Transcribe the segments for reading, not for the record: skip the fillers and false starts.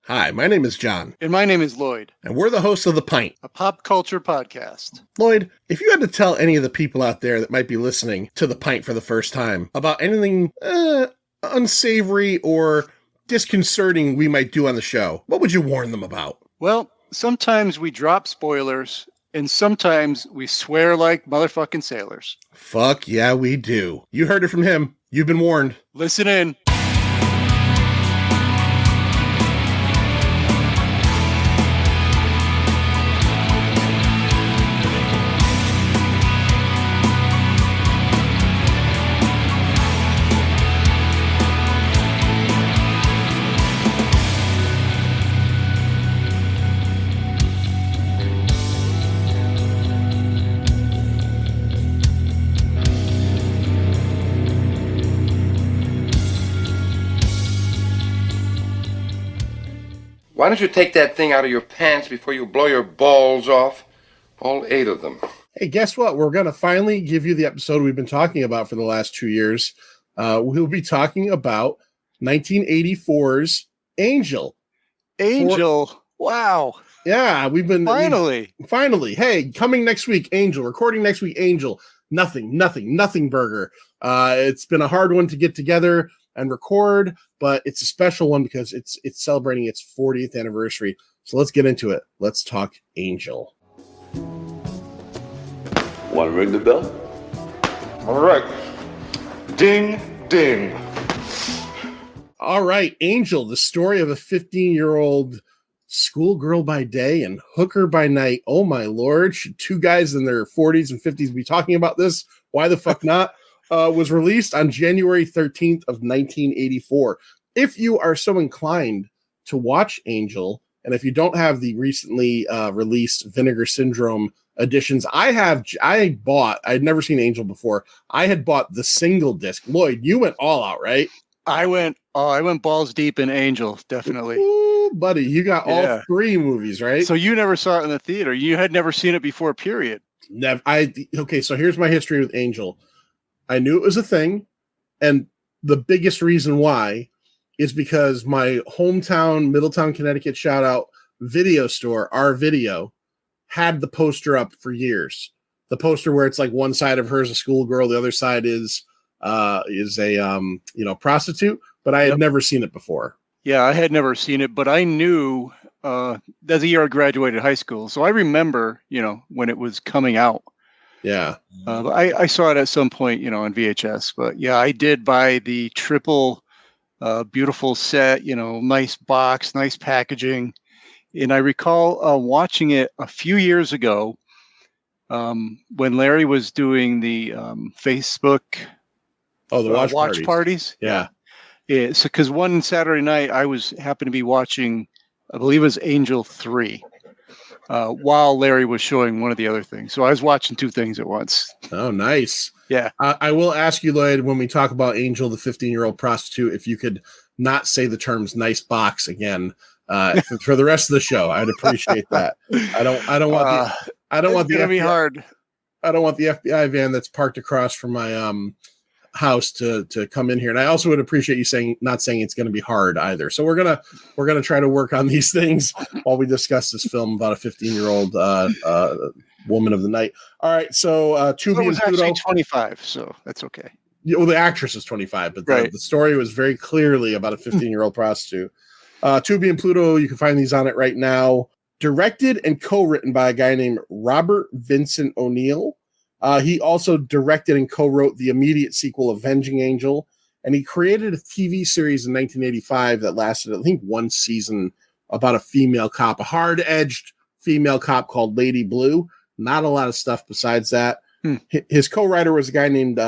Hi, my name is John. And my name is Lloyd. And we're the hosts of The Pint, a pop culture podcast. Lloyd, if you had to tell any of the people out there that might be listening to The Pint for the first time about anything unsavory or disconcerting we might do on the show, what would you warn them about? Well, sometimes we drop spoilers, and sometimes we swear like motherfucking sailors. Fuck yeah, we do. You heard it from him. You've been warned. Listen in. Why don't you take that thing out of your pants before you blow your balls off? All 8 of them. Hey, guess what? We're going to finally give you the episode we've been talking about for the last 2 years. We'll be talking about 1984's Angel. Wow. Yeah, we've been... Finally. Hey, coming next week, Angel. Recording next week, Angel. Nothing burger. It's been a hard one to get together and record, but it's a special one because it's celebrating its 40th anniversary. So let's get into it. Let's talk Angel. Want to ring the bell? All right. Ding, ding. All right, Angel, the story of a 15-year-old schoolgirl by day and hooker by night. Oh, my Lord. Should 2 guys in their 40s and 50s be talking about this? Why the fuck not? Was released on January 13th of 1984. If you are so inclined to watch Angel, and if you don't have the recently released Vinegar Syndrome editions, I'd never seen Angel before. I had bought the single disc. Lloyd, you went all out, right? I went balls deep in Angel, definitely. Ooh, buddy, you got all 3 movies, right? So you never saw it in the theater. You had never seen it before, period. Never. Okay, so here's my history with Angel. I knew it was a thing, and the biggest reason why is because my hometown, Middletown, Connecticut, shout out video store, Our Video, had the poster up for years. The poster where it's like one side of her is a schoolgirl, the other side is a prostitute, but I had never seen it before. Yeah, I had never seen it, but I knew that's the year I graduated high school, so I remember, when it was coming out. Yeah. I saw it at some point, on VHS, but yeah, I did buy the triple beautiful set, nice box, nice packaging. And I recall watching it a few years ago when Larry was doing the Facebook the watch parties. Yeah. Yeah. So, because one Saturday night I happened to be watching, I believe it was Angel 3. While Larry was showing one of the other things. So I was watching 2 things at once. Oh, nice. Yeah. I will ask you, Lloyd, when we talk about Angel, the 15-year-old prostitute, if you could not say the terms nice box again for the rest of the show. I'd appreciate that. I don't want the FBI, hard. I don't want the FBI van that's parked across from my house to come in here, and I also would appreciate you not saying it's going to be hard either. So we're gonna try to work on these things while we discuss this film about a 15-year-old woman of the night. All right, so Tubi was and Pluto, actually 25, so that's okay. Yeah, well, the actress is 25, but the story was very clearly about a 15-year-old prostitute. Tubi and Pluto, you can find these on it right now. Directed and co-written by a guy named Robert Vincent O'Neill. He also directed and co-wrote the immediate sequel, Avenging Angel, and he created a TV series in 1985 that lasted, I think, 1 season about a female cop, a hard-edged female cop called Lady Blue. Not a lot of stuff besides that. His co-writer was a guy named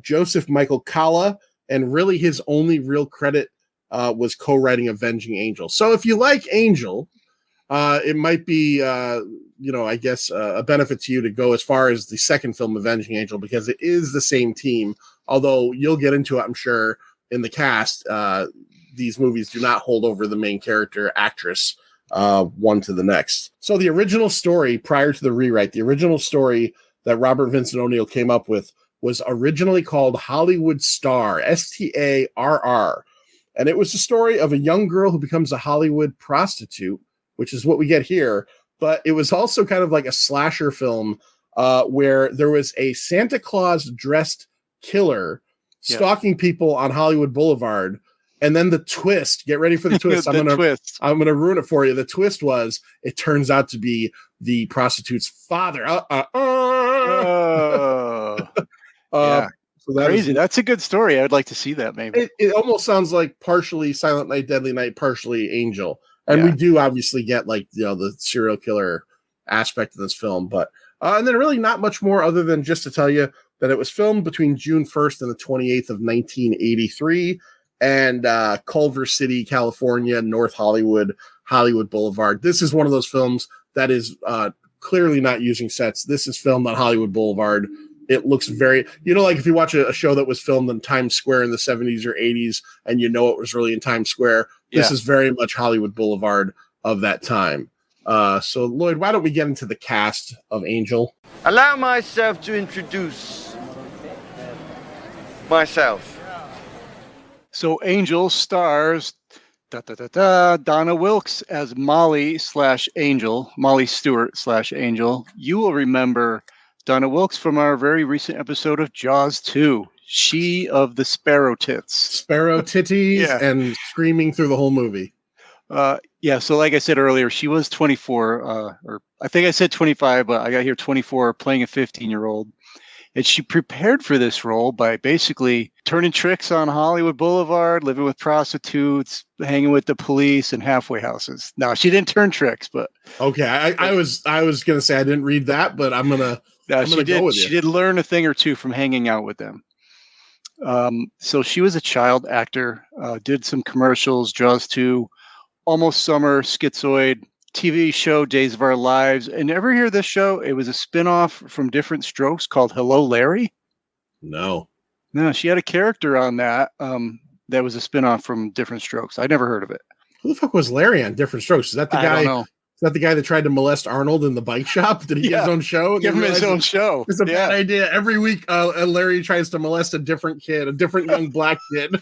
Joseph Michael Kalla, and really his only real credit was co-writing Avenging Angel. So if you like Angel, it might be... I guess a benefit to you to go as far as the second film, Avenging Angel, because it is the same team. Although you'll get into it, I'm sure, in the cast. These movies do not hold over the main character actress one to the next. So the original story prior to the rewrite, the original story that Robert Vincent O'Neill came up with was originally called Hollywood Star, Starr. And it was the story of a young girl who becomes a Hollywood prostitute, which is what we get here. But it was also kind of like a slasher film where there was a Santa Claus dressed killer stalking people on Hollywood Boulevard. And then the twist, get ready for the twist. I'm gonna ruin it for you. The twist was it turns out to be the prostitute's father. So crazy. That's a good story. I would like to see that. Maybe it almost sounds like partially Silent Night, Deadly Night, partially Angel. And we do obviously get like the serial killer aspect of this film, but and then really not much more other than just to tell you that it was filmed between June 1st and the 28th of 1983. And Culver City, California, North Hollywood, Hollywood Boulevard. This is one of those films that is clearly not using sets. This is filmed on Hollywood Boulevard. It looks very, like if you watch a show that was filmed in Times Square in the 70s or 80s, and it was really in Times Square, this is very much Hollywood Boulevard of that time. So, Lloyd, why don't we get into the cast of Angel? Allow myself to introduce myself. So Angel stars Donna Wilkes as Molly/Angel, Molly Stewart/Angel. You will remember Donna Wilkes from our very recent episode of Jaws 2. She of the Sparrow Tits. Sparrow titties and screaming through the whole movie. So like I said earlier, she was 24, or I think I said 25, but I got here 24, playing a 15-year-old. And she prepared for this role by basically turning tricks on Hollywood Boulevard, living with prostitutes, hanging with the police, and halfway houses. Now, she didn't turn tricks, but okay, I was gonna say I didn't read that, but I'm gonna go with you. She did learn a thing or two from hanging out with them. So she was a child actor, did some commercials, Jaws 2, Almost Summer, Schizoid, TV show Days of Our Lives. And ever hear this show? It was a spinoff from Different Strokes called Hello, Larry. No, she had a character on that that was a spinoff from Different Strokes. I never heard of it. Who the fuck was Larry on Different Strokes? Is that the guy? I don't know. Is that the guy that tried to molest Arnold in the bike shop? Did he get his own show? Give him his own show. It's a bad idea. Every week, Larry tries to molest a different kid, a different young black kid.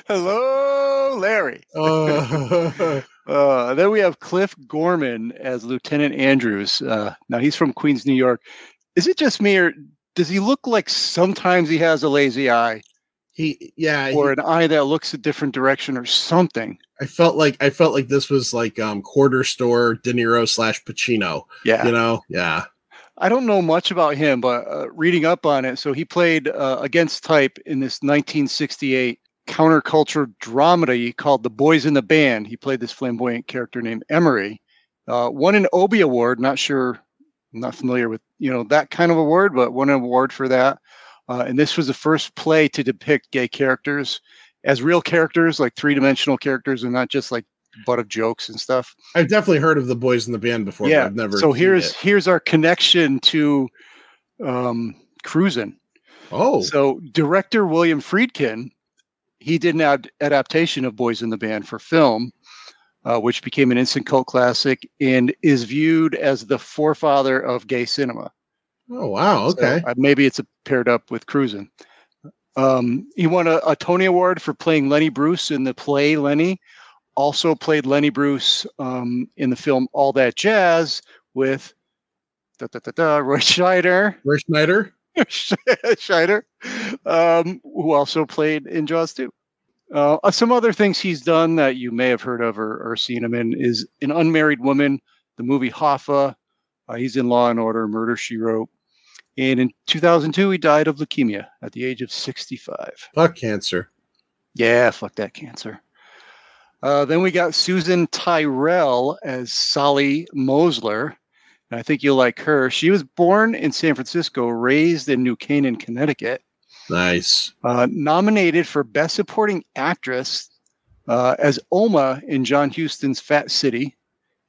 Hello, Larry. Then we have Cliff Gorman as Lieutenant Andrews. Now he's from Queens, New York. Is it just me, or does he look like sometimes he has a lazy eye? Or an eye that looks a different direction or something. I felt like this was like Quarter Store De Niro / Pacino. Yeah. Yeah. I don't know much about him, but reading up on it, so he played against type in this 1968 counterculture dramedy called The Boys in the Band. He played this flamboyant character named Emery. Won an Obie Award. Not familiar with that kind of award, but won an award for that. And this was the first play to depict gay characters as real characters, like three-dimensional characters, and not just like butt of jokes and stuff. I've definitely heard of The Boys in the Band before. Yeah, but I've never. So here's our connection to Cruisin'. Oh, so director William Friedkin, he did an adaptation of Boys in the Band for film, which became an instant cult classic and is viewed as the forefather of gay cinema. Oh, wow. Okay. So, maybe it's paired up with Cruisin'. He won a Tony Award for playing Lenny Bruce in the play Lenny. Also played Lenny Bruce in the film All That Jazz with Roy Scheider. Roy Schneider? Scheider, who also played in Jaws 2. Some other things he's done that you may have heard of or seen him in is An Unmarried Woman, the movie Hoffa. He's in Law and Order, Murder, She Wrote. And in 2002, he died of leukemia at the age of 65. Fuck cancer. Yeah, fuck that cancer. Then we got Susan Tyrell as Solly Mosler. And I think you'll like her. She was born in San Francisco, raised in New Canaan, Connecticut. Nice. Nominated for Best Supporting Actress as Oma in John Huston's Fat City,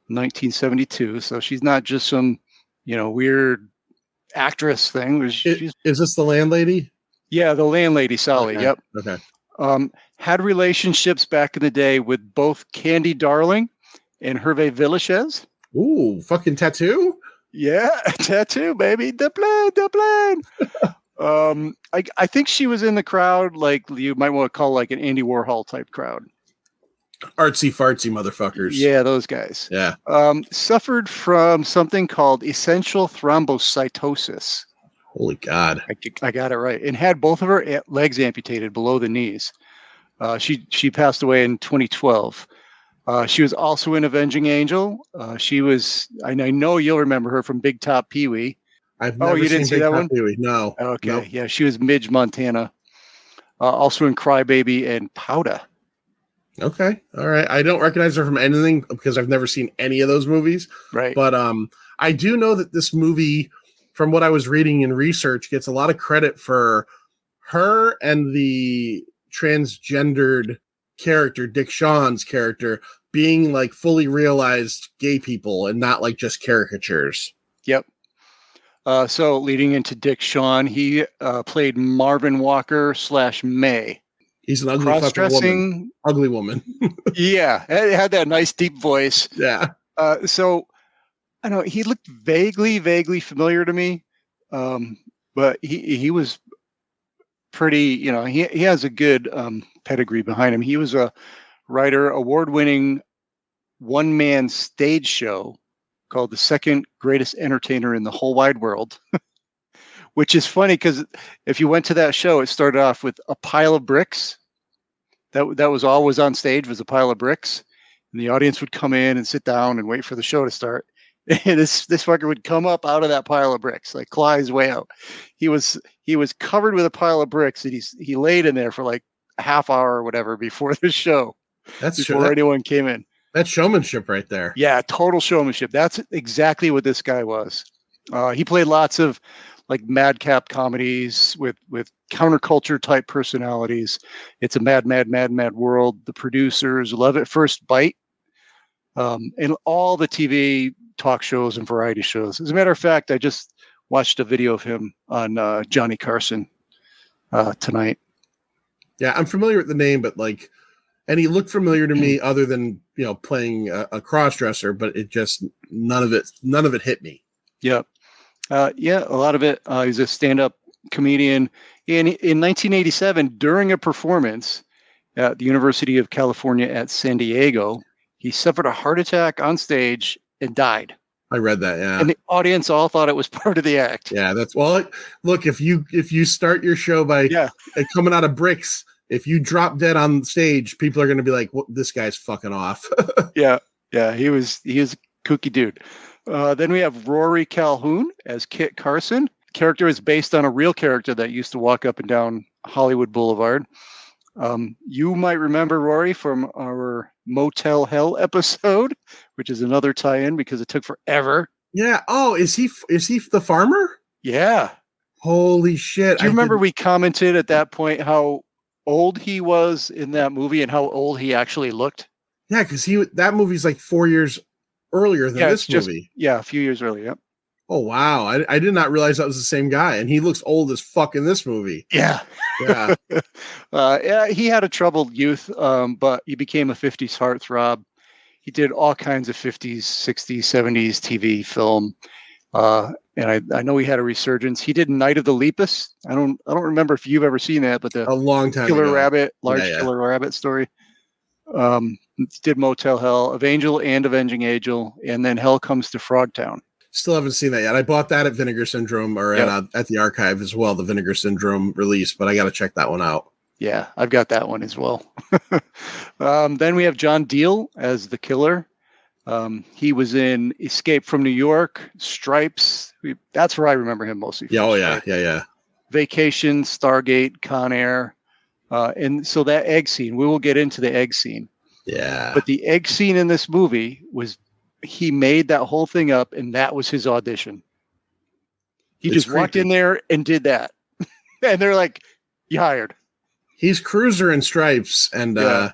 1972. So she's not just some, weird actress thing. Is this the landlady? Yeah, the landlady, Solly. Okay. Yep. Okay. Had relationships back in the day with both Candy Darling and Hervé Villachez. Ooh, fucking tattoo? Yeah, tattoo, baby. The plan. I think she was in the crowd, like you might want to call like an Andy Warhol type crowd. Artsy fartsy motherfuckers. Yeah, those guys. Yeah. Suffered from something called essential thrombocytosis. Holy God. I got it right. And had both of her legs amputated below the knees. She passed away in 2012. She was also in Avenging Angel. She was, I know you'll remember her from Big Top Pee-wee. I've never you didn't seen see that one? Pee-wee. No. Okay. Nope. Yeah, she was Midge Montana. Also in Crybaby and Powder. Okay. All right. I don't recognize her from anything because I've never seen any of those movies. Right. But I do know that this movie, from what I was reading in research, gets a lot of credit for her and the transgendered character, Dick Shawn's character, being like fully realized gay people and not like just caricatures. Yep. So leading into Dick Shawn, he played Marvin Walker / May. He's an ugly fucking woman. Ugly woman. Yeah, it had that nice deep voice. Yeah. So I don't know, he looked vaguely familiar to me, but he was pretty. He has a good pedigree behind him. He was a writer, award-winning one-man stage show called The Second Greatest Entertainer in the Whole Wide World. Which is funny because if you went to that show, it started off with a pile of bricks. That was all was on stage, was a pile of bricks, and the audience would come in and sit down and wait for the show to start. And this fucker would come up out of that pile of bricks, like claw his way out. He was covered with a pile of bricks, and he laid in there for like a half hour or whatever before the show. Before anyone came in. That's showmanship right there. Yeah, total showmanship. That's exactly what this guy was. He played lots of like madcap comedies with counterculture type personalities. It's a mad world. The Producers, Love at First Bite, and all the TV talk shows and variety shows. As a matter of fact, I just watched a video of him on Johnny Carson tonight. Yeah, I'm familiar with the name, but like, and he looked familiar to me other than, playing a cross-dresser, but it just, none of it hit me. Yeah. A lot of it. He's a stand-up comedian. In 1987, during a performance at the University of California at San Diego, he suffered a heart attack on stage and died. I read that, yeah. And the audience all thought it was part of the act. Yeah, look, if you start your show by coming out of bricks, if you drop dead on stage, people are going to be like, "What? This guy's fucking off." Yeah, he is a kooky dude. Then we have Rory Calhoun as Kit Carson. The character is based on a real character that used to walk up and down Hollywood Boulevard. You might remember Rory from our Motel Hell episode, which is another tie-in because it took forever. Yeah. Oh, is he the farmer? Yeah. Holy shit. Do you remember we commented at that point how old he was in that movie and how old he actually looked? Yeah, because that movie's like 4 years earlier than this movie. A few years earlier. Yep. Oh wow, I did not realize that was the same guy, and he looks old as fuck in this movie. Yeah. He had a troubled youth, but he became a 50s heartthrob. He did all kinds of 50s, 60s, 70s TV film, and I know he had a resurgence. He did Night of the Lepus. I don't remember if you've ever seen that, but a long time killer ago. Rabbit, killer rabbit story. Did Motel Hell, of Angel and Avenging Angel, and then Hell Comes to Frogtown. Still haven't seen that yet. I bought that at Vinegar Syndrome or at the archive as well, the Vinegar Syndrome release, but I got to check that one out. Yeah, I've got that one as well. Then we have John Deal as the killer. He was in Escape from New York, Stripes. That's where I remember him mostly. Yeah. Vacation, Stargate, Con Air. And so that egg scene, we will get into the egg scene. Yeah. But the egg scene in this movie he made that whole thing up, and that was his audition. He just walked in there and did that. And they're like, "You hired." He's Cruiser in Stripes, and and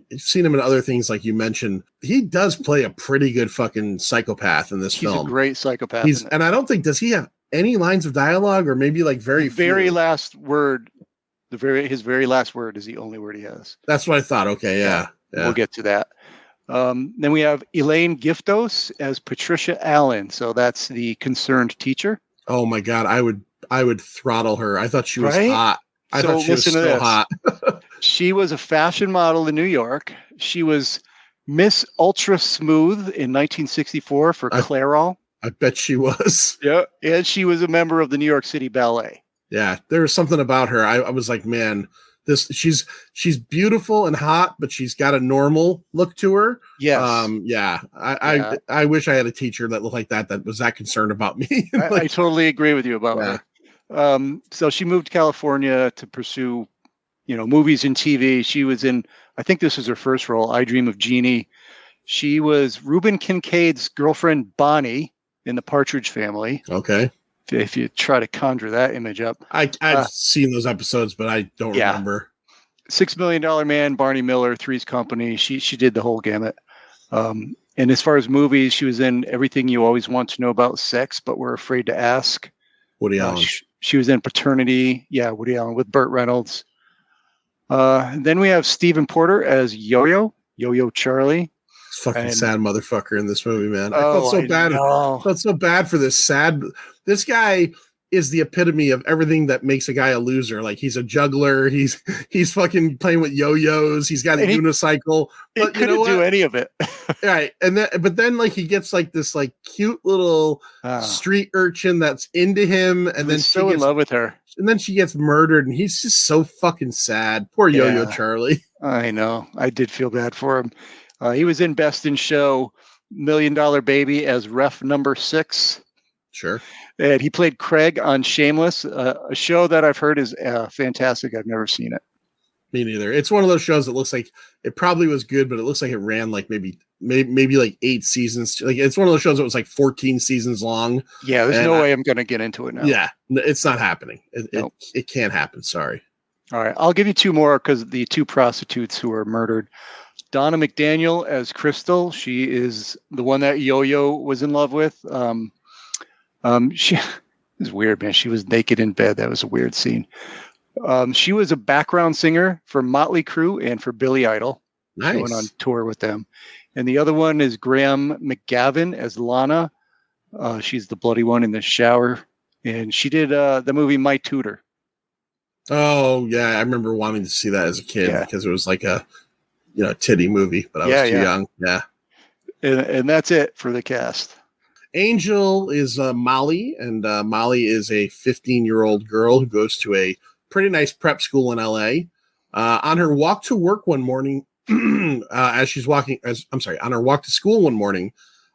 you've seen him in other things like you mentioned. He does play a pretty good fucking psychopath in this film. He's a great psychopath. And I don't think, does he have any lines of dialogue, or maybe like very last word? His very last word is the only word he has. That's what I thought. Okay, yeah. We'll get to that. Then we have Elaine Giftos as Patricia Allen. So that's the concerned teacher. Oh my God. I would throttle her. I thought she was Right? hot. I So thought she was listen to so this. hot. She was a fashion model in New York. She was Miss Ultra Smooth in 1964 for Clairol. I bet she was. Yeah. And she was a member of the New York City Ballet. Yeah, there was something about her. I was like, man, she's beautiful and hot, but she's got a normal look to her. Yes. I wish I had a teacher that looked like that was that concerned about me. I totally agree with you about her. So she moved to California to pursue, movies and TV. She was in, I think this was her first role, I Dream of Jeannie. She was Reuben Kincaid's girlfriend, Bonnie, in the Partridge Family. Okay. If you try to conjure that image up. I've seen those episodes, but I don't remember. $6 Million Man, Barney Miller, Three's Company. She did the whole gamut. And as far as movies, she was in Everything You Always Want to Know About Sex, but Were Afraid to Ask. Woody Allen. She was in Paternity. Yeah, Woody Allen with Burt Reynolds. Then we have Stephen Porter as Yo-Yo Charlie. Fucking sad motherfucker in this movie, man. I felt so bad. I felt so bad for this sad. This guy is the epitome of everything that makes a guy a loser. Like, he's a juggler. He's fucking playing with yo-yos. He's got a unicycle. But you know what? Do any of it. Right. But then like he gets like this like cute little street urchin that's into him, and then so in love with her. And then she gets murdered, and he's just so fucking sad. Poor Yo-Yo Charlie. I know. I did feel bad for him. He was in Best in Show, $1 Million Baby as ref number 6. Sure. And he played Craig on Shameless, a show that I've heard is fantastic. I've never seen it. Me neither. It's one of those shows that looks like it probably was good, but it looks like it ran like maybe like 8 seasons. Like, it's one of those shows that was like 14 seasons long. Yeah, there's no way I'm going to get into it now. Yeah, it's not happening. It can't happen. Sorry. All right, I'll give you 2 more because the 2 prostitutes who were murdered. Donna McDaniel as Crystal. She is the one that Yo-Yo was in love with. She is weird, man. She was naked in bed. That was a weird scene. She was a background singer for Motley Crue and for Billy Idol. Nice. She went on tour with them. And the other one is Graham McGavin as Lana. She's the bloody one in the shower. And she did the movie My Tutor. Oh, yeah. I remember wanting to see that as a kid because it was like a titty movie, but I was too young. Yeah. And that's it for the cast. Angel is Molly, and Molly is a 15-year-old girl who goes to a pretty nice prep school in LA. On her walk to work one morning, on her walk to school one morning,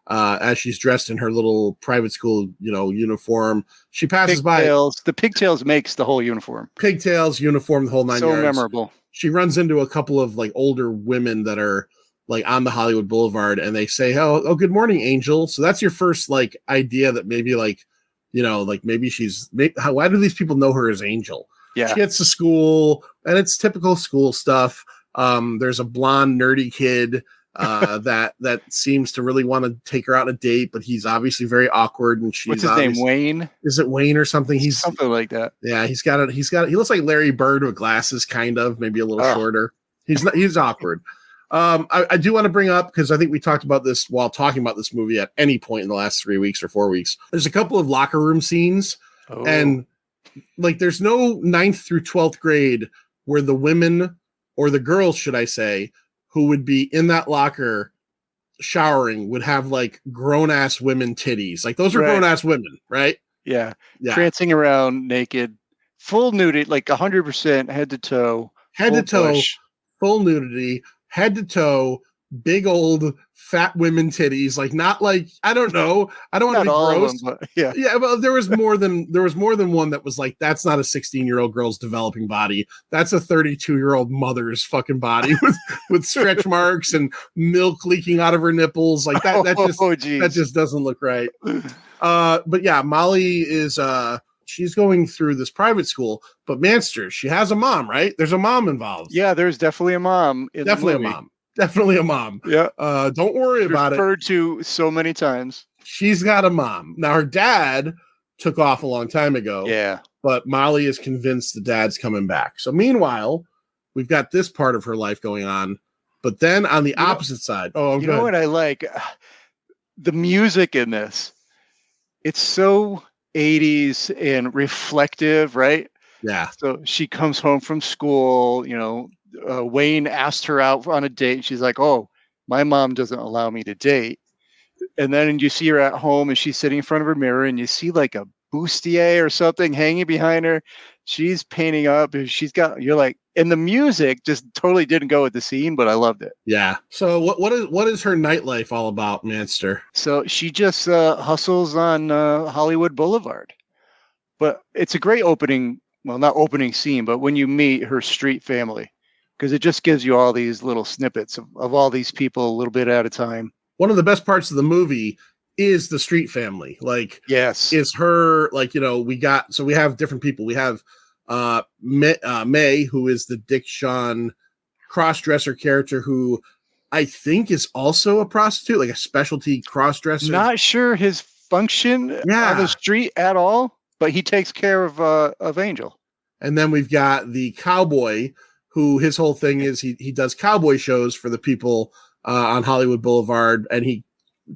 as she's dressed in her little private school, uniform, she passes by. The pigtails makes the whole uniform. Pigtails, uniform, the whole 9 yards. So memorable. She runs into a couple of like older women that are like on the Hollywood Boulevard, and they say, oh, good morning, Angel. So that's your first like idea that maybe like, maybe why do these people know her as Angel? Yeah. She gets to school, and it's typical school stuff. There's a blonde nerdy kid that seems to really want to take her out on a date, but he's obviously very awkward. And she's what's his name? Wayne? Is it Wayne or something? He's something like that. Yeah, he looks like Larry Bird with glasses, kind of, maybe a little shorter. He's awkward. I do want to bring up, because I think we talked about this while talking about this movie at any point in the last 3 weeks or 4 weeks. There's a couple of locker room scenes, and like there's no 9th through 12th grade where the women, or the girls, should I say, who would be in that locker showering would have like grown ass women titties. Like, those are grown ass women, right? Yeah. Prancing around naked, full nudity, like 100% head to toe, full nudity, head to toe, big old fat women titties. Like, not like, I don't know. I don't want to be gross. Them, but yeah. But there was more than one that was like, that's not a 16-year-old girl's developing body. That's a 32-year-old mother's fucking body with stretch marks and milk leaking out of her nipples. Like that just doesn't look right. But yeah, Molly is she's going through this private school, but Manster, she has a mom, right? There's a mom involved. Yeah, there's definitely a mom. Definitely a mom. Yeah. Don't worry about it. Referred to so many times. She's got a mom. Now, her dad took off a long time ago. Yeah. But Molly is convinced the dad's coming back. So meanwhile, we've got this part of her life going on. But then on the opposite side. Oh, you know what I like? The music in this. It's so 80s and reflective, right? Yeah. So she comes home from school, Wayne asked her out on a date. She's like, "Oh, my mom doesn't allow me to date." And then you see her at home and she's sitting in front of her mirror and you see like a bustier or something hanging behind her. She's painting up and you're like, and the music just totally didn't go with the scene, but I loved it. Yeah. So what is her nightlife all about, Manster? So she just hustles on Hollywood Boulevard. But it's a great opening, well, not opening scene, but when you meet her street family, because it just gives you all these little snippets of all these people a little bit at a time. One of the best parts of the movie is the street family. Like, yes, is her, like, we have different people. We have May, who is the Dick Shawn cross-dresser character, who I think is also a prostitute, like a specialty cross-dresser. Not sure his function on the street at all, but he takes care of Angel. And then we've got the cowboy, who his whole thing is he does cowboy shows for the people on Hollywood Boulevard, and he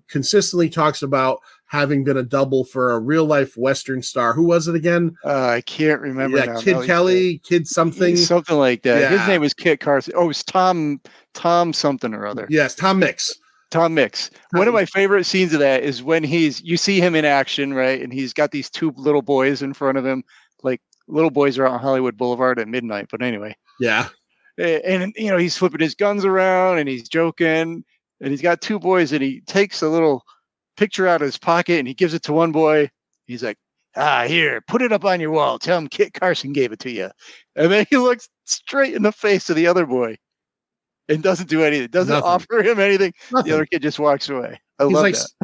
consistently talks about having been a double for a real life Western star. Who was it again? I can't remember. Yeah, now. Kid Kelly, Kid something like that. Yeah. His name was Kit Carson. Oh, it was Tom something or other. Yes, Tom Mix. One of my favorite scenes of that is when you see him in action, right? And he's got these two little boys in front of him. Like, little boys are on Hollywood Boulevard at midnight, but anyway. Yeah. And he's flipping his guns around and he's joking, and he's got two boys, and he takes a little picture out of his pocket and he gives it to one boy. He's like, here, put it up on your wall. Tell him Kit Carson gave it to you. And then he looks straight in the face of the other boy and doesn't do anything. Doesn't offer him anything. Nothing. The other kid just walks away.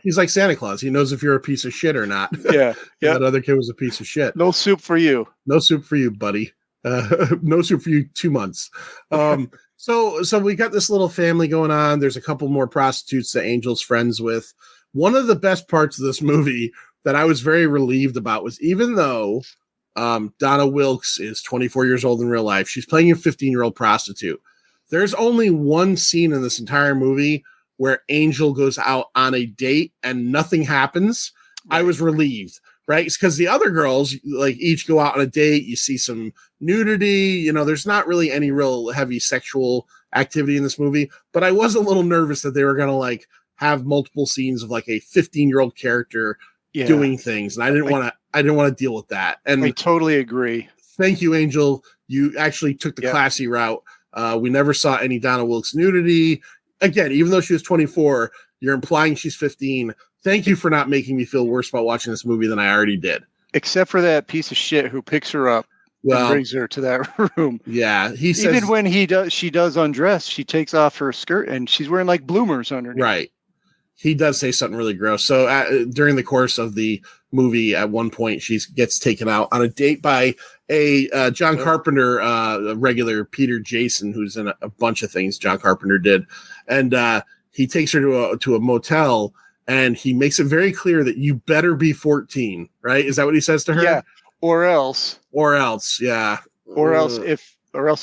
He's like Santa Claus. He knows if you're a piece of shit or not. Yeah. That other kid was a piece of shit. No soup for you. No soup for you, buddy. No soup for you 2 months. So we got this little family going on. There's a couple more prostitutes that Angel's friends with. One of the best parts of this movie that I was very relieved about was, even though Donna Wilkes is 24 years old in real life, she's playing a 15-year-old prostitute. There's only one scene in this entire movie where Angel goes out on a date and nothing happens. Right. I was relieved, right? It's because the other girls, like, each go out on a date. You see some nudity. There's not really any real heavy sexual activity in this movie. But I was a little nervous that they were going to, like, have multiple scenes of, like, a 15-year-old character doing things. And I didn't want to deal with that. And I totally agree. Thank you, Angel. You actually took the classy route. We never saw any Donna Wilkes nudity. Again, even though she was 24, you're implying she's 15. Thank you for not making me feel worse about watching this movie than I already did. Except for that piece of shit who picks her up and brings her to that room. Yeah, he says, even when she does undress, she takes off her skirt and she's wearing like bloomers underneath. Right. He does say something really gross. So during the course of the movie, at one point, she gets taken out on a date by a John Carpenter regular, Peter Jason, who's in a bunch of things John Carpenter did. And he takes her to a motel, and he makes it very clear that you better be 14, right? Is that what he says to her? Yeah. Or else. Yeah. Or else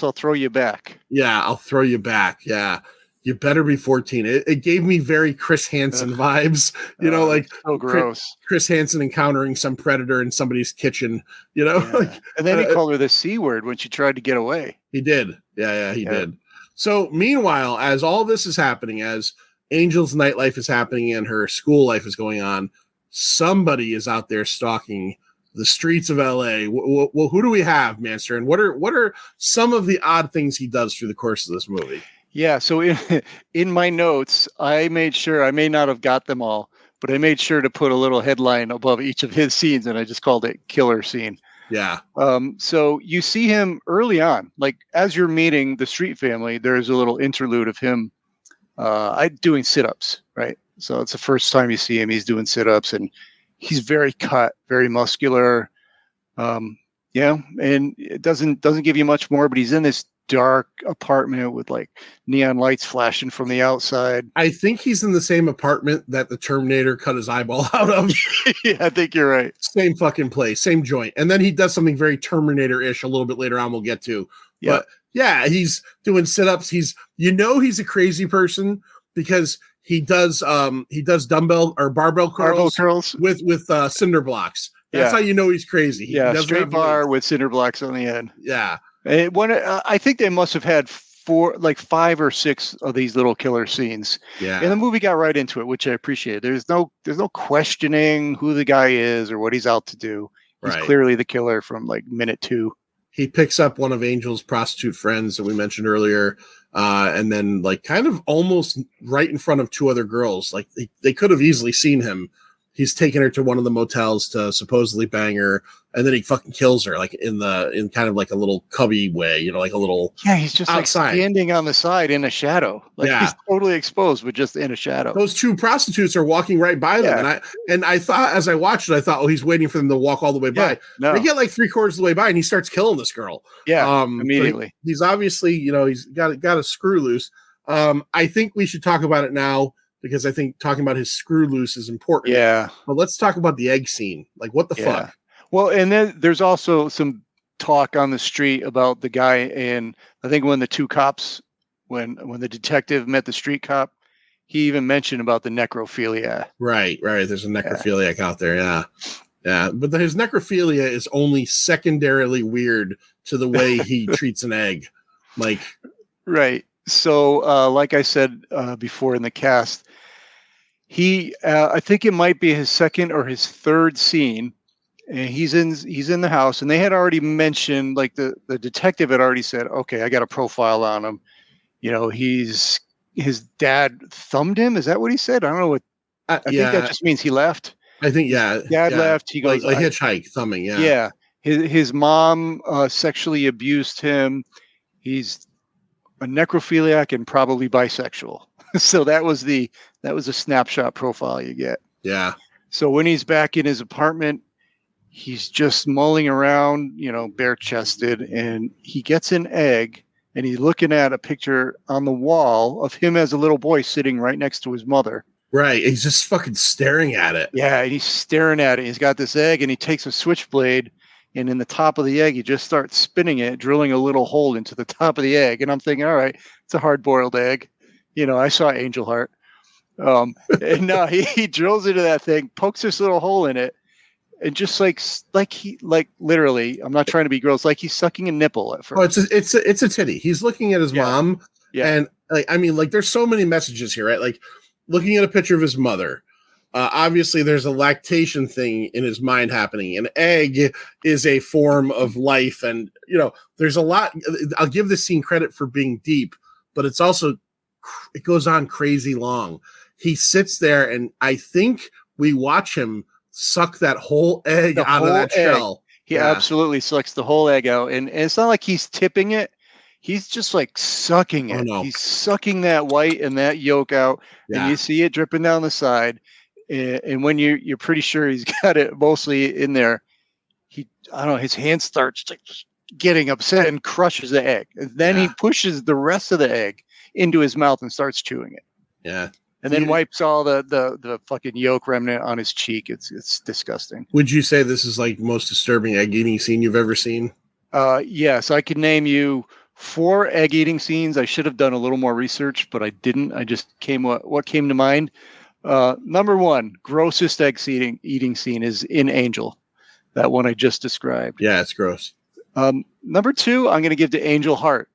I'll throw you back. Yeah, I'll throw you back. Yeah. You better be 14. It gave me very Chris Hansen vibes, like so gross. Chris Hansen encountering some predator in somebody's kitchen, Yeah. And then he called her the C word when she tried to get away. He did. Yeah, he did. So meanwhile, as all this is happening, as Angel's nightlife is happening and her school life is going on, somebody is out there stalking the streets of LA. Well, who do we have, Manster? And what are some of the odd things he does through the course of this movie? Yeah, so in my notes, I made sure, I may not have got them all, but I made sure to put a little headline above each of his scenes, and I just called it Killer Scene. Yeah. So you see him early on, like as you're meeting the street family, there's a little interlude of him doing sit-ups, right? So it's the first time you see him, he's doing sit-ups, and he's very cut, very muscular. And it doesn't give you much more, but he's in this dark apartment with like neon lights flashing from the outside. I think he's in the same apartment that the Terminator cut his eyeball out of. Yeah, I think you're right. Same fucking place, same joint. And then he does something very Terminator-ish a little bit later on we'll get to. Yeah. But yeah, he's doing sit-ups. He's a crazy person because he does dumbbell or barbell curls with cinder blocks. That's how you know he's crazy. He doesn't straight have bar wings. with cinder blocks on the end. Yeah. And I think they must have had 5 or 6 of these little killer scenes. Yeah. And the movie got right into it, which I appreciate. There's no questioning who the guy is or what he's out to do. He's clearly the killer from like minute 2. He picks up one of Angel's prostitute friends that we mentioned earlier, and then like kind of almost right in front of 2 other girls. Like they could have easily seen him. He's taking her to one of the motels to supposedly bang her, and then he fucking kills her, like in kind of like a little cubby way, you know, like a little he's just outside. Like standing on the side in a shadow, like he's totally exposed, but just in a shadow. Those 2 prostitutes are walking right by them, and I thought as I watched it, I thought, oh, he's waiting for them to walk all the way by. No. They get like 3/4 of the way by, and he starts killing this girl. Immediately. So he's obviously, you know, he's got a screw loose. I think we should talk about it now, because I think talking about his screw loose is important. Yeah. But let's talk about the egg scene. Like, what the fuck? Well, and then there's also some talk on the street about the guy, and I think when the 2 cops, when the detective met the street cop, he even mentioned about the necrophilia. Right. There's a necrophiliac out there. Yeah. But his necrophilia is only secondarily weird to the way he treats an egg. Like, right. So, like I said before in the cast, I think it might be his 2nd or his 3rd scene, and he's in the house, and they had already mentioned, like the detective had already said, okay, I got a profile on him. You know, his dad thumbed him. Is that what he said? I don't know what. I think that just means he left. I think Dad left. He goes like hitchhike, thumbing. Yeah. Yeah. His mom sexually abused him. He's a necrophiliac and probably bisexual. So that was a snapshot profile you get. Yeah. So when he's back in his apartment, he's just mulling around, you know, bare chested, and he gets an egg, and he's looking at a picture on the wall of him as a little boy sitting right next to his mother. Right. He's just fucking staring at it. Yeah. And he's staring at it. He's got this egg, and he takes a switchblade, and in the top of the egg, he just starts spinning it, drilling a little hole into the top of the egg. And I'm thinking, all right, it's a hard-boiled egg. You know, I saw Angel Heart. And no, he drills into that thing, pokes this little hole in it, and just like literally, I'm not trying to be gross, like he's sucking a nipple at first. Oh, it's a titty. He's looking at his mom. Yeah. And like, I mean, like, there's so many messages here, right? Like, looking at a picture of his mother. Obviously, there's a lactation thing in his mind happening. An egg is a form of life. And, you know, there's a lot. I'll give this scene credit for being deep, but it goes on crazy long. He sits there, and I think we watch him suck that whole egg out of that shell. He absolutely sucks the whole egg out. And it's not like he's tipping it. He's just like sucking it. Oh, no. He's sucking that white and that yolk out. Yeah. And you see it dripping down the side. And when you're pretty sure he's got it mostly in there, his hand starts getting upset and crushes the egg. And then he pushes the rest of the egg into his mouth and starts chewing it. Yeah. And then wipes all the fucking yolk remnant on his cheek. It's disgusting. Would you say this is like the most disturbing egg eating scene you've ever seen? Yes, I could name you 4 egg eating scenes. I should have done a little more research, but I didn't. I just what came to mind. Number 1, grossest egg eating scene is in Angel. That one I just described. Yeah, it's gross. Number 2, I'm going to give to Angel Heart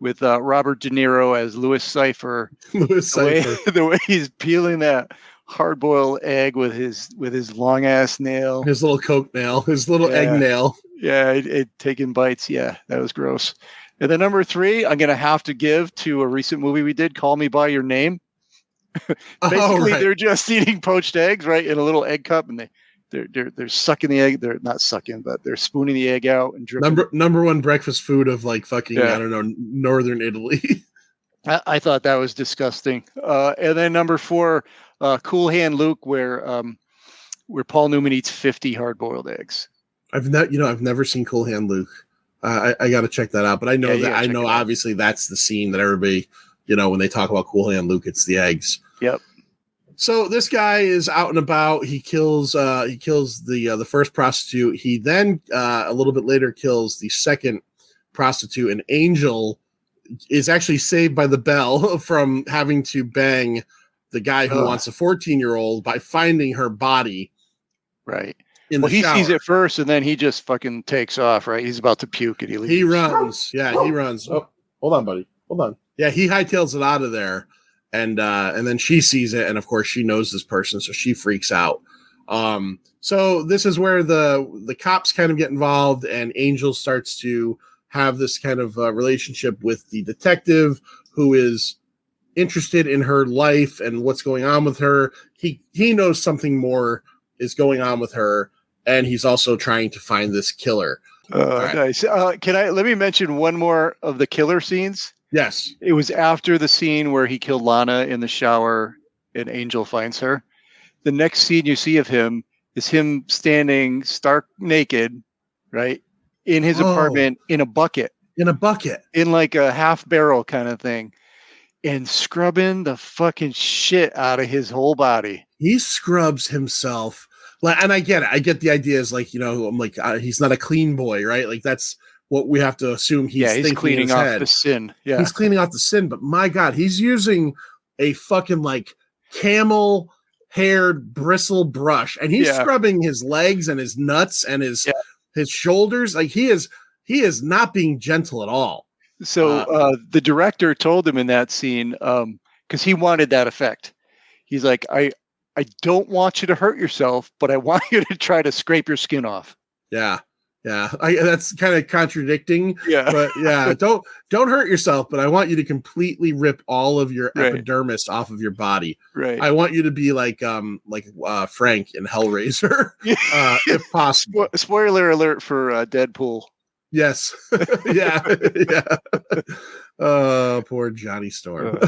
with Robert De Niro as Louis Cypher. The way he's peeling that hard-boiled egg with his long-ass nail. His little Coke nail. His little egg nail. Yeah, it taking bites. Yeah, that was gross. And then number 3, I'm going to have to give to a recent movie we did, Call Me By Your Name. Basically, they're just eating poached eggs, right, in a little egg cup, and they're sucking the egg. They're not sucking, but they're spooning the egg out and dripping. Number 1 breakfast food of like fucking I don't know, northern Italy. I thought that was disgusting. And then number 4, Cool Hand Luke, where Paul Newman eats 50 hard-boiled eggs. I've never seen Cool Hand Luke. I got to check that out. But I know obviously that's the scene that everybody, you know, when they talk about Cool Hand Luke, it's the eggs. Yep. So this guy is out and about. He kills the first prostitute. He then a little bit later kills the second prostitute. And Angel is actually saved by the bell from having to bang the guy who wants a 14-year-old by finding her body. Right. in Well, the he shower. sees it first, and then he just fucking takes off. Right? He's about to puke, and he leaves. He runs. Yeah, he runs. Oh, hold on, buddy. Hold on. Yeah, he hightails it out of there, and then she sees it, and of course she knows this person, so she freaks out. So this is where the cops kind of get involved, and Angel starts to have this kind of relationship with the detective who is interested in her life and what's going on with her. He knows something more is going on with her, and he's also trying to find this killer. Right. Nice. Let me mention one more of the killer scenes? Yes. It was after the scene where he killed Lana in the shower and Angel finds her. The next scene you see of him is him standing stark naked, right? In his apartment in a bucket. In like a half barrel kind of thing. And scrubbing the fucking shit out of his whole body. He scrubs himself. And I get it. I get the idea is like, I'm like, he's not a clean boy, right? Like that's what we have to assume he's cleaning off the sin. Yeah. He's cleaning off the sin, but my God, he's using a fucking like camel haired bristle brush, and he's scrubbing his legs and his nuts and his shoulders. Like he is not being gentle at all. So the director told him in that scene, because he wanted that effect. He's like, I don't want you to hurt yourself, but I want you to try to scrape your skin off. Yeah. That's kind of contradicting. Yeah. But yeah, don't hurt yourself, but I want you to completely rip all of your epidermis off of your body. Right. I want you to be like Frank in Hellraiser, if possible. Spoiler alert for Deadpool. Yes. Yeah. Poor Johnny Storm.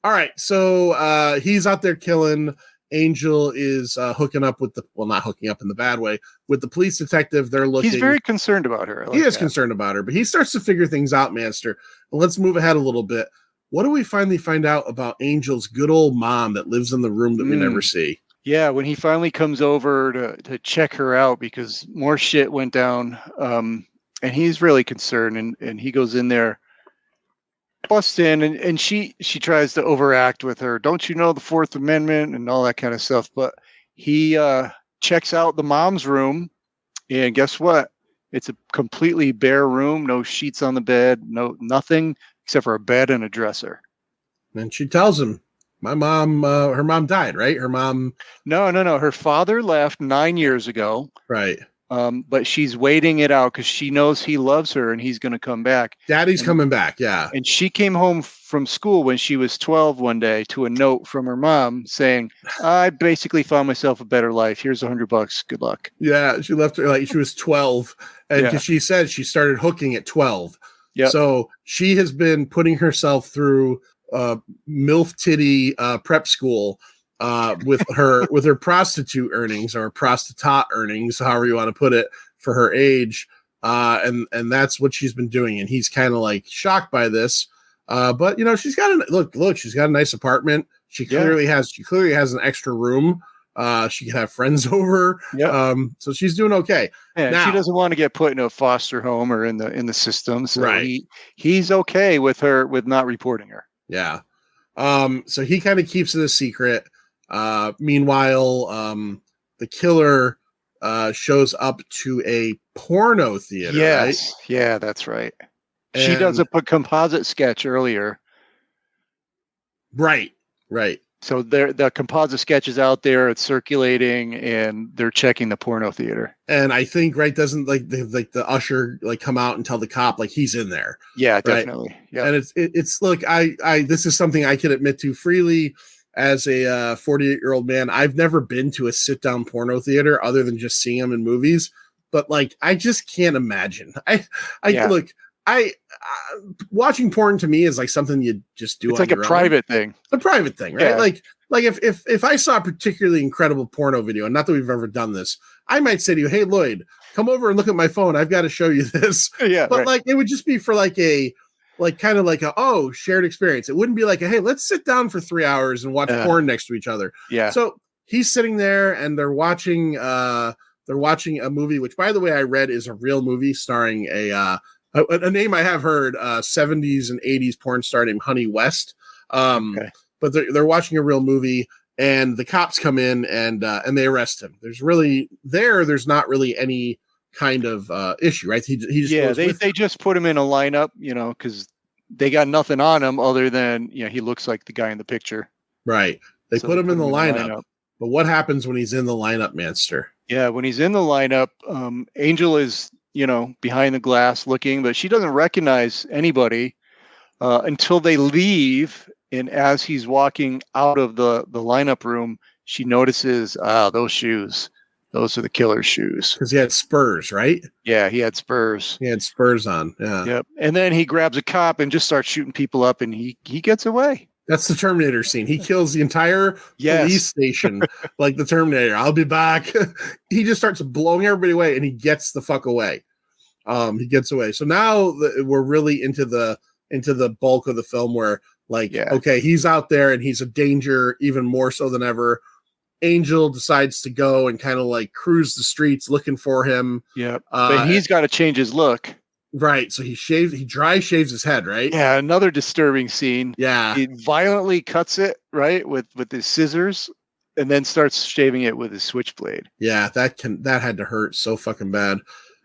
All right. So he's out there killing. Angel is hooking up with not hooking up in the bad way, with the police detective. They're looking. He's very concerned about her. He is concerned about her, but he starts to figure things out, Manster. And let's move ahead a little bit. What do we finally find out about Angel's good old mom that lives in the room that we never see? Yeah, when he finally comes over to check her out because more shit went down, and he's really concerned, and he goes in there, busts in, and she tries to overact with her. Don't you know the Fourth Amendment and all that kind of stuff? But he checks out the mom's room, and guess what? It's a completely bare room, no sheets on the bed, nothing except for a bed and a dresser. And she tells him, my mom, her mom died, right? Her mom. No. Her father left 9 years ago. Right. But she's waiting it out because she knows he loves her and he's going to come back. Daddy's coming back. Yeah. And she came home from school when she was 12 one day to a note from her mom saying, I basically found myself a better life. Here's $100. Good luck. Yeah. She left her like she was 12. And because she said she started hooking at 12. Yeah. So she has been putting herself through MILF titty prep school with her prostitute earnings or prostitute earnings, however you want to put it, for her age, and that's what she's been doing. And he's kind of like shocked by this, but she's got she's got a nice apartment. She clearly has an extra room. She can have friends over. So she's doing okay. Yeah, now, she doesn't want to get put in a foster home or in the system. So he's okay with not reporting her. Yeah. So he kind of keeps it a secret. Meanwhile, the killer shows up to a porno theater. Yes. Right? Yeah, that's right. And she does a composite sketch earlier. Right. So the composite sketch is out there, it's circulating, and they're checking the porno theater. And I think doesn't the usher come out and tell the cop he's in there. Yeah, definitely. Yeah. And it's look, I this is something I can admit to freely as a 48-year-old man. I've never been to a sit-down porno theater other than just seeing them in movies, but I just can't imagine. Watching porn to me is something you just do. It's like a private thing. A private thing, right? Yeah. If I saw a particularly incredible porno video, and not that we've ever done this, I might say to you, "Hey, Lloyd, come over and look at my phone. I've got to show you this." Yeah, but it would just be for shared experience. It wouldn't be hey, let's sit down for 3 hours and watch porn next to each other. Yeah. So he's sitting there and they're watching a movie, which, by the way, I read is a real movie starring a name I have heard, 70s and 80s porn star named Honey West. But they're watching a real movie, and the cops come in and they arrest him. There's not really any kind of issue, right? He just they just put him in a lineup, because they got nothing on him other than he looks like the guy in the picture. Right. They put him in the lineup. But what happens when he's in the lineup, Manster? Yeah, when he's in the lineup, Angel is behind the glass looking, but she doesn't recognize anybody until they leave. And as he's walking out of the lineup room, she notices, those shoes. Those are the killer's shoes. Because he had spurs, right? Yeah, he had spurs. He had spurs on. Yeah. Yep. And then he grabs a cop and just starts shooting people up, and he gets away. That's the Terminator scene. He kills the entire police station like the Terminator. I'll be back. He just starts blowing everybody away, and he gets the fuck away. He gets away. So now we're really into the bulk of the film where, okay, he's out there and he's a danger even more so than ever. Angel decides to go and kind of cruise the streets looking for him. Yeah, but he's got to change his look. Right. So he dry shaves his head, right? Yeah, another disturbing scene. Yeah. He violently cuts it, right, with his scissors, and then starts shaving it with his switchblade. Yeah, that had to hurt so fucking bad.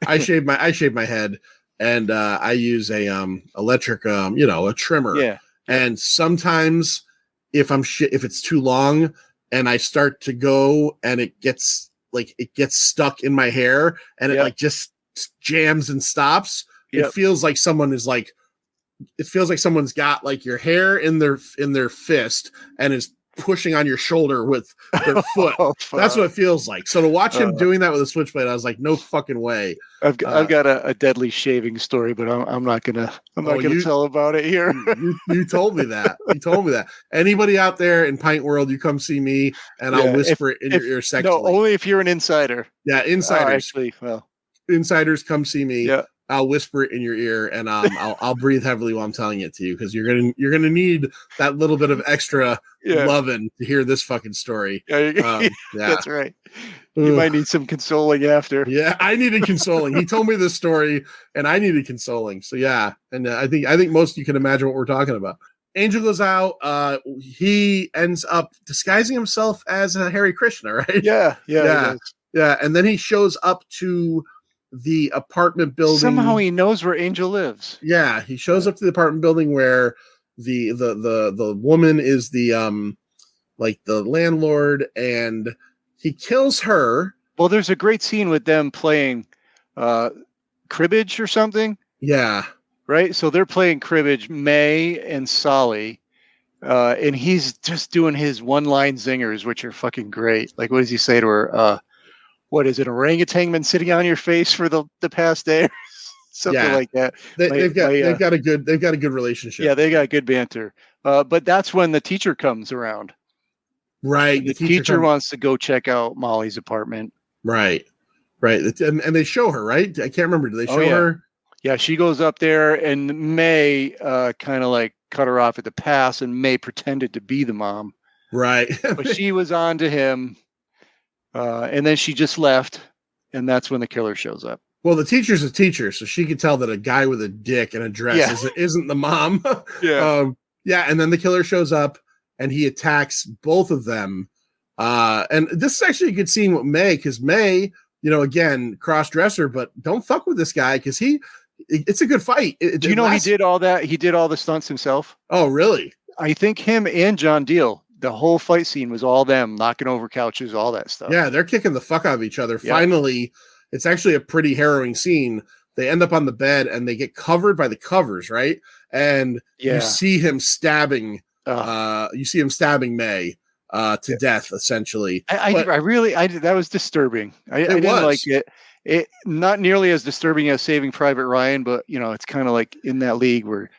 I shaved my head, and I use a electric a trimmer. Yeah. And sometimes if it's too long and I start to go and it gets stuck in my hair and it just jams and stops. It feels like someone's got your hair in their fist and is pushing on your shoulder with their foot. That's what it feels like. So to watch him doing that with a switchblade, I was like, no fucking way. I've got a deadly shaving story, but I'm not gonna tell about it here. you told me that. You told me that. Anybody out there in Pint World, you come see me and I'll whisper it in your ear sexually. No, only if you're an insider. Yeah, insiders. Insiders, come see me. Yeah. I'll whisper it in your ear, and I'll breathe heavily while I'm telling it to you because you're gonna need that little bit of extra loving to hear this fucking story. Yeah, that's right. You might need some consoling after. Yeah, I needed consoling. He told me this story, and I needed consoling. So yeah, and I think most of you can imagine what we're talking about. Angel goes out. He ends up disguising himself as Hare Krishna, right? Yeah. And then he shows up to the apartment building. Somehow he knows where Angel lives. Yeah, he shows up to the apartment building where the woman is the the landlord, and he kills her. Well, there's a great scene with them playing cribbage or something. Yeah. Right? So they're playing cribbage, May and Solly, and he's just doing his one-line zingers, which are fucking great. Like, what does he say to her? What is it? Orangutan been sitting on your face for the past day, something like that. They've got a good relationship. Yeah, they got good banter. But that's when the teacher comes around. Right. The teacher wants to go check out Molly's apartment. Right. And they show her, right? I can't remember. Do they show her? Yeah, she goes up there, and May kind of cut her off at the pass, and May pretended to be the mom. Right. But she was on to him. And then she just left, and that's when the killer shows up. Well, the teacher's a teacher, so she could tell that a guy with a dick and a dress isn't the mom. And then the killer shows up, and he attacks both of them. And this is actually a good scene with May, because May, again, cross-dresser, but don't fuck with this guy, because it's a good fight. Do you know he did all that? He did all the stunts himself. Oh, really? I think him and John Deal. The whole fight scene was all them knocking over couches, all that stuff. Yeah, they're kicking the fuck out of each other. Yeah. Finally, it's actually a pretty harrowing scene. They end up on the bed and they get covered by the covers, right? And you see him stabbing. You see him stabbing May to death, essentially. That was disturbing. I didn't like it. It not nearly as disturbing as Saving Private Ryan, but it's kind of like in that league where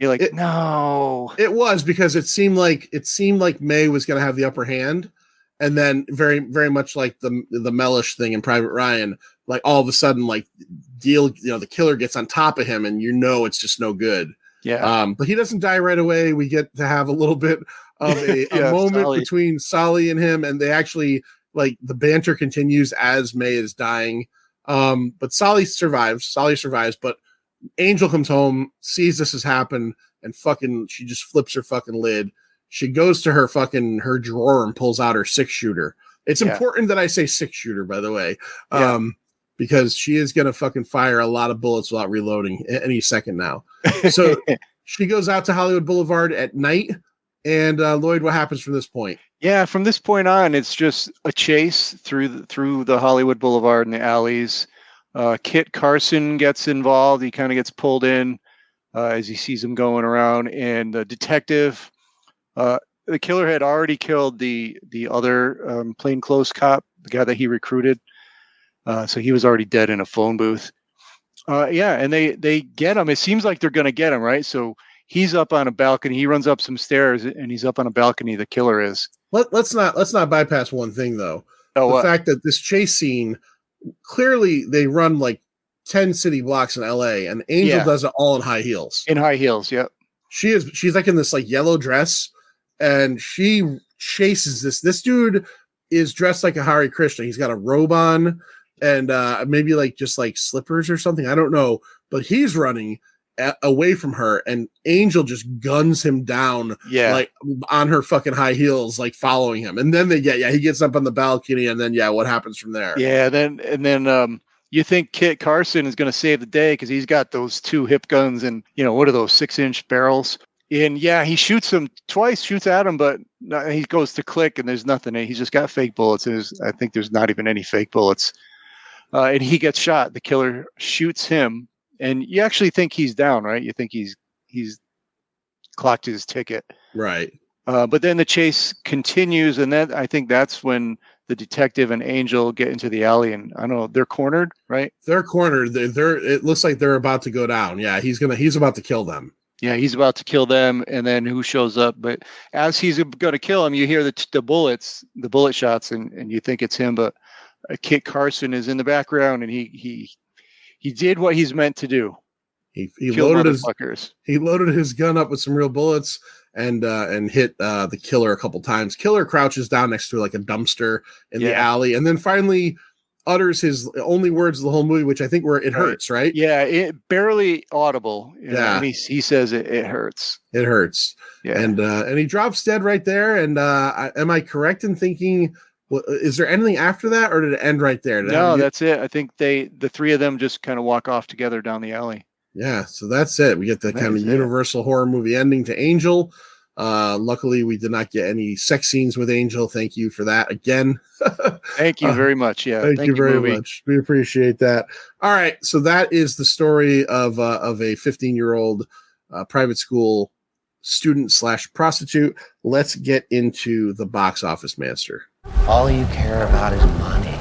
you're like, no. It was, because it seemed like May was going to have the upper hand, and then very, very much like the Mellish thing in Private Ryan, like all of a sudden, the killer gets on top of him, and it's just no good. Yeah. But he doesn't die right away. We get to have a little bit of a moment between Solly and him, and they actually the banter continues as May is dying. But Solly survives, but Angel comes home, sees this has happened, and she just flips her fucking lid. she goes to her drawer and pulls out her 6-shooter. It's important that I say 6-shooter, by the way, because she is going to fucking fire a lot of bullets without reloading any second now. So she goes out to Hollywood Boulevard at night. And Lloyd, what happens from this point? Yeah, from this point on, it's just a chase through the Hollywood Boulevard and the alleys. Kit Carson gets involved. He kind of gets pulled in as he sees him going around. And the detective, the killer had already killed the other plainclothes cop, the guy that he recruited. So he was already dead in a phone booth. And they get him. It seems like they're going to get him, right? So he's up on a balcony. He runs up some stairs, and he's up on a balcony. The killer is. Let's not bypass one thing though. The fact that this chase scene, clearly they run like 10 city blocks in LA, and Angel does it all in high heels. In high heels, yep. She's like in this like yellow dress, and she chases this dude is dressed like a Hare Krishna. He's got a robe on and maybe like just like slippers or something. I don't know, but he's running away from her, and Angel just guns him down like on her fucking high heels, like following him. And then he gets up on the balcony, and then what happens from there? Then you think Kit Carson is going to save the day because he's got those 2 hip guns, and what are those 6-inch barrels? And he shoots him twice, shoots at him, but he goes to click, and there's nothing. He's just got fake bullets. I think there's not even any fake bullets. And he gets shot. The killer shoots him. And you actually think he's down, right? You think he's clocked his ticket. Right. But then the chase continues, and I think that's when the detective and Angel get into the alley, and I don't know, they're cornered, right? They're cornered. It looks like they're about to go down. Yeah, he's about to kill them. Yeah, he's about to kill them, and then who shows up? But as he's going to kill him, you hear the bullet shots, and you think it's him, but Kit Carson is in the background, and he did what he's meant to do. He loaded his gun up with some real bullets and hit the killer a couple times. Killer crouches down next to like a dumpster in the alley, and then finally utters his only words of the whole movie, which I think were "it hurts," right? Yeah, it barely audible. And he says it hurts. It hurts. Yeah, and he drops dead right there. And am I correct in thinking? Well, is there anything after that, or did it end right there? No, that's it. I think the 3 of them just kind of walk off together down the alley. Yeah, so that's it. We get the kind of universal horror movie ending to Angel. Luckily, we did not get any sex scenes with Angel. Thank you for that again. Thank you very much. Yeah, thank you very much. We appreciate that. All right, so that is the story of a 15-year-old private school student / prostitute. Let's get into the box office, Master. All you care about is money.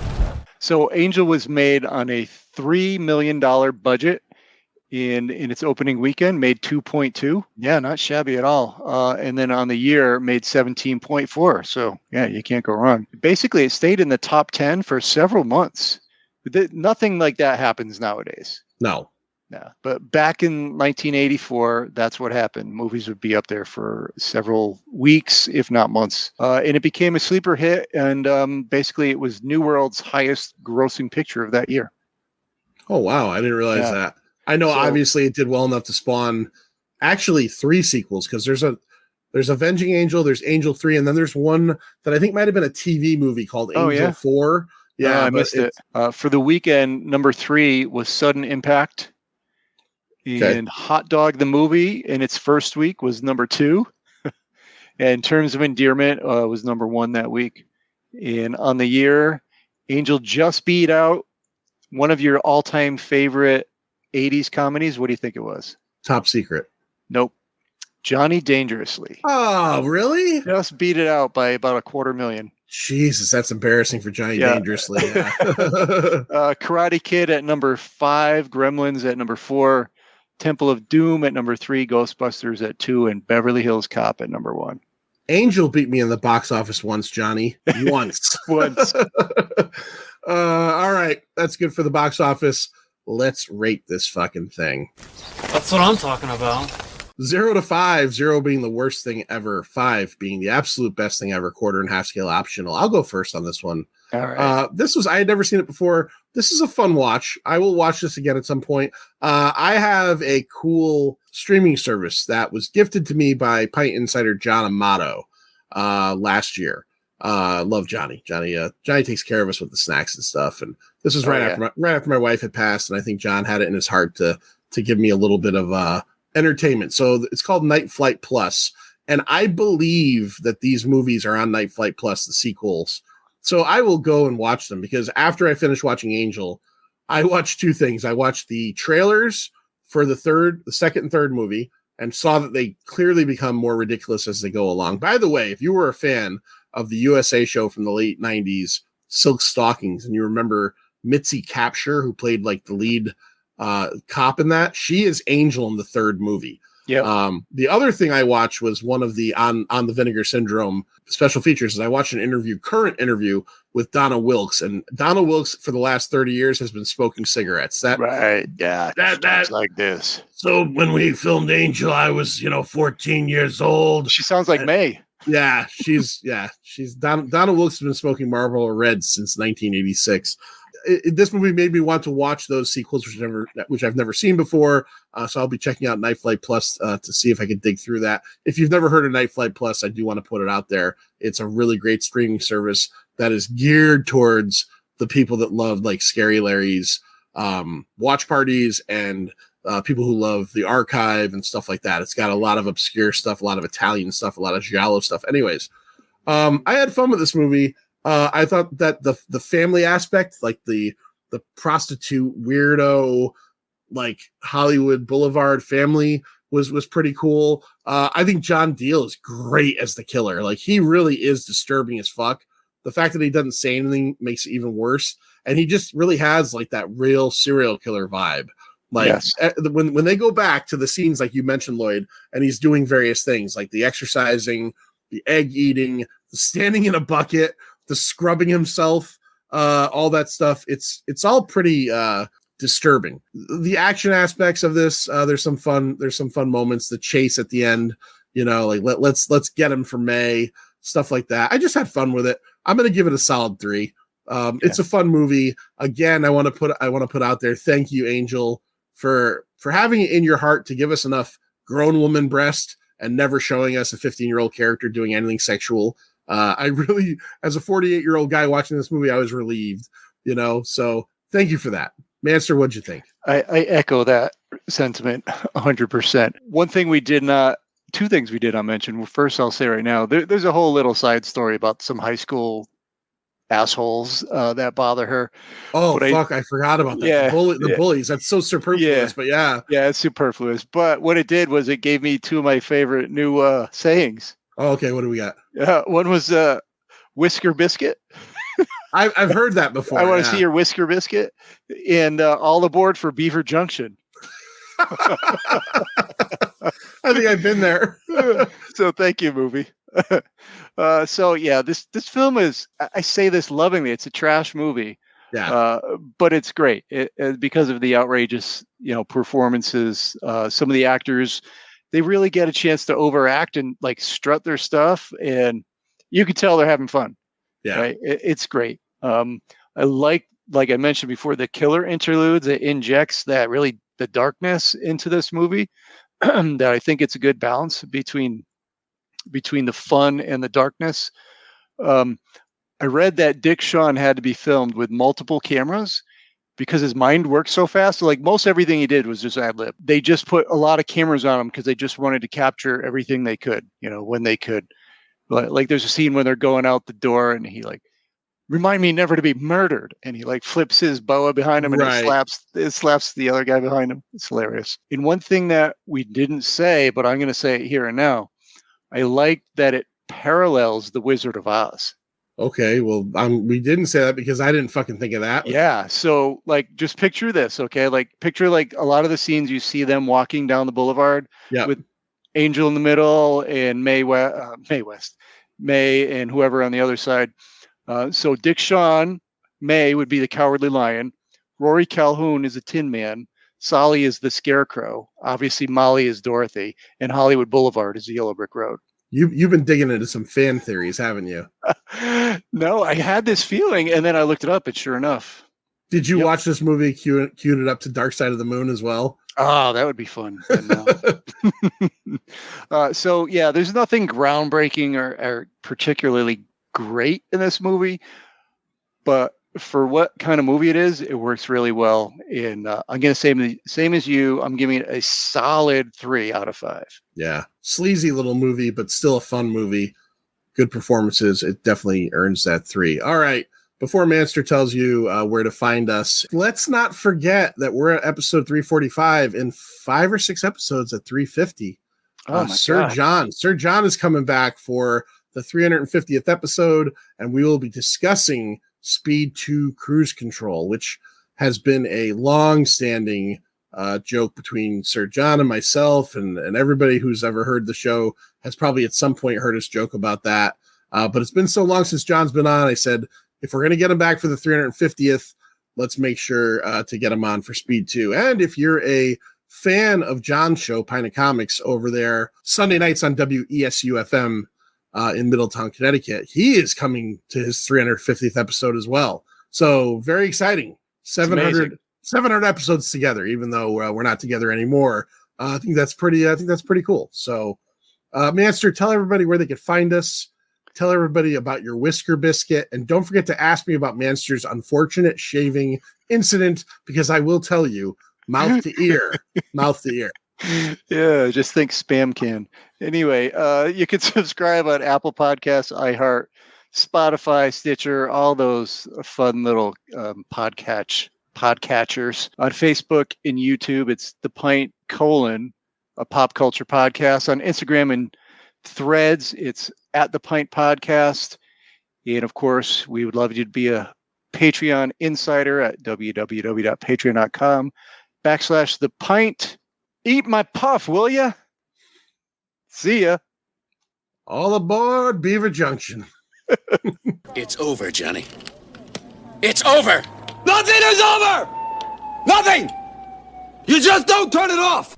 So Angel was made on a $3 million budget in its opening weekend, made 2.2. Yeah, not shabby at all. And then on the year, made 17.4. So yeah, you can't go wrong. Basically, it stayed in the top 10 for several months. Nothing like that happens nowadays. No. But back in 1984, that's what happened. Movies would be up there for several weeks, if not months. And it became a sleeper hit. And basically, it was New World's highest grossing picture of that year. Oh, wow. I didn't realize that. I know, obviously, it did well enough to spawn actually 3 sequels, because there's Avenging Angel, there's Angel 3, and then there's one that I think might have been a TV movie called Angel 4. Yeah, I missed it. For the weekend, number 3 was Sudden Impact. And Hot Dog the movie in its first week was number 2. And Terms of Endearment was number 1 that week. And on the year, Angel just beat out one of your all-time favorite 80s comedies. What do you think it was? Top Secret. Nope. Johnny Dangerously. Oh, really? Just beat it out by about $250,000. Jesus, that's embarrassing for Johnny Dangerously. Yeah. Karate Kid at number 5, Gremlins at number 4, Temple of Doom at number 3, Ghostbusters at 2, and Beverly Hills Cop at number 1. Angel beat me in the box office once, Johnny. Once. Once. All right. That's good for the box office. Let's rate this fucking thing. That's what I'm talking about. 0 to 5, 0 being the worst thing ever, 5 being the absolute best thing ever, quarter and half scale optional. I'll go first on this one. All right. I had never seen it before. This is a fun watch. I will watch this again at some point. I have a cool streaming service that was gifted to me by Pint Insider John Amato last year. Love Johnny. Johnny takes care of us with the snacks and stuff. And this was right after my wife had passed, and I think John had it in his heart to give me a little bit of entertainment. So it's called Night Flight Plus, and I believe that these movies are on Night Flight Plus, the sequels. So I will go and watch them, because after I finished watching Angel, I watched two things. I watched the trailers for the second and third movie, and saw that they clearly become more ridiculous as they go along. By the way, if you were a fan of the USA show from the late 90s, Silk Stockings, and you remember Mitzi Capture, who played like the lead cop in that, she is Angel in the third movie. Yeah. The other thing I watched was one of the on the Vinegar Syndrome special features. Is I watched an current interview with Donna Wilkes, and Donna Wilkes for the last 30 years has been smoking cigarettes. Right. Yeah. That's like this. So when we filmed Angel, I was 14 years old. She sounds like May. Yeah, she's Donna Wilkes has been smoking Marlboro Red since 1986. This movie made me want to watch those sequels, which I've never seen before. So I'll be checking out Night Flight Plus to see if I can dig through that. If you've never heard of Night Flight Plus, I do want to put it out there. It's a really great streaming service that is geared towards the people that love like Scary Larry's watch parties, and people who love the archive and stuff like that. It's got a lot of obscure stuff, a lot of Italian stuff, a lot of giallo stuff. Anyways, I had fun with this movie. I thought that the family aspect, like the prostitute weirdo, like Hollywood Boulevard family, was pretty cool. I think John Deal is great as the killer. Like, he really is disturbing as fuck. The fact that he doesn't say anything makes it even worse. And he just really has like that real serial killer vibe. Like, yes. When they go back to the scenes, like you mentioned, Lloyd, and he's doing various things like the exercising, the egg eating, the standing in a bucket, the scrubbing himself, all that stuff. It's all pretty disturbing. The action aspects of this, there's some fun moments. The chase at the end, like let's get him for May, stuff like that. I just had fun with it. I'm gonna give it a solid 3. It's a fun movie. Again, I want to put out there, thank you, Angel, for having it in your heart to give us enough grown woman breast and never showing us a 15-year-old character doing anything sexual. I really, as a 48-year-old guy watching this movie, I was relieved, so thank you for that. Manster, what'd you think? I echo that sentiment 100%. Two things we did not mention. Well, first, I'll say right now, there's a whole little side story about some high school assholes that bother her. Oh, fuck, I forgot about that. Yeah, the bullies. That's so superfluous, but yeah. Yeah, it's superfluous. But what it did was it gave me two of my favorite new sayings. Oh, okay. What do we got? One was whisker biscuit. I've heard that before. I want to see your whisker biscuit, and all aboard for Beaver Junction. I think I've been there. So thank you, movie. So yeah, this film is, I say this lovingly, it's a trash movie. Yeah. But it's great because of the outrageous, performances. Some of the actors, they really get a chance to overact and like strut their stuff, and you can tell they're having fun. Yeah. Right? It's great. I like I mentioned before, the killer interludes. It injects that really the darkness into this movie. That I think it's a good balance between the fun and the darkness. I read that Dick Shawn had to be filmed with multiple cameras because his mind works so fast. So like most everything he did was just ad lib. They just put a lot of cameras on him because they just wanted to capture everything they could, when they could. Like there's a scene when they're going out the door and he like, remind me never to be murdered. And he like flips his boa behind him and it slaps the other guy behind him. It's hilarious. And one thing that we didn't say, but I'm going to say it here and now, I like that it parallels The Wizard of Oz. Okay, well, we didn't say that because I didn't fucking think of that. Yeah, so like just picture this, okay? Like picture like a lot of the scenes you see them walking down the boulevard with Angel in the middle and May and whoever on the other side. So Dick Shawn, May would be the Cowardly Lion. Rory Calhoun is a Tin Man. Solly is the Scarecrow. Obviously, Molly is Dorothy. And Hollywood Boulevard is the Yellow Brick Road. You've been digging into some fan theories, haven't you? No, I had this feeling, and then I looked it up. It's sure enough. Did you watch this movie, queued it up to Dark Side of the Moon as well? Oh, that would be fun. So yeah, there's nothing groundbreaking or particularly great in this movie, but for what kind of movie it is, it works really well. And I'm going to say the same as you. I'm giving it a solid 3 out of 5. Yeah. Sleazy little movie, but still a fun movie. Good performances. It definitely earns that 3. All right. Before Manster tells you where to find us, let's not forget that we're at episode 345 and 5 or 6 episodes at 350. Sir John is coming back for the 350th episode, and we will be discussing Speed 2 Cruise Control, which has been a long-standing joke between Sir John and myself, and everybody who's ever heard the show has probably at some point heard us joke about that. But it's been so long since John's been on, I said, if we're going to get him back for the 350th, let's make sure to get him on for Speed 2. And if you're a fan of John's show, Pint of Comics, over there, Sunday nights on WESU-FM in Middletown, Connecticut, he is coming to his 350th episode as well. So very exciting. 700 episodes together, even though we're not together anymore. I think that's pretty cool. So, Manster, tell everybody where they can find us. Tell everybody about your whisker biscuit, and don't forget to ask me about Manster's unfortunate shaving incident, because I will tell you, mouth to ear. Yeah, just think spam can. Anyway, you can subscribe on Apple Podcasts, iHeart, Spotify, Stitcher, all those fun little podcatchers. On Facebook and YouTube, it's The Pint : a pop culture podcast. On Instagram and Threads, it's at The Pint Podcast. And of course, we would love you to be a Patreon insider at www.patreon.com/The Pint. Eat my puff, will ya? See ya. All aboard Beaver Junction. It's over, Johnny. It's over. Nothing is over. Nothing. You just don't turn it off.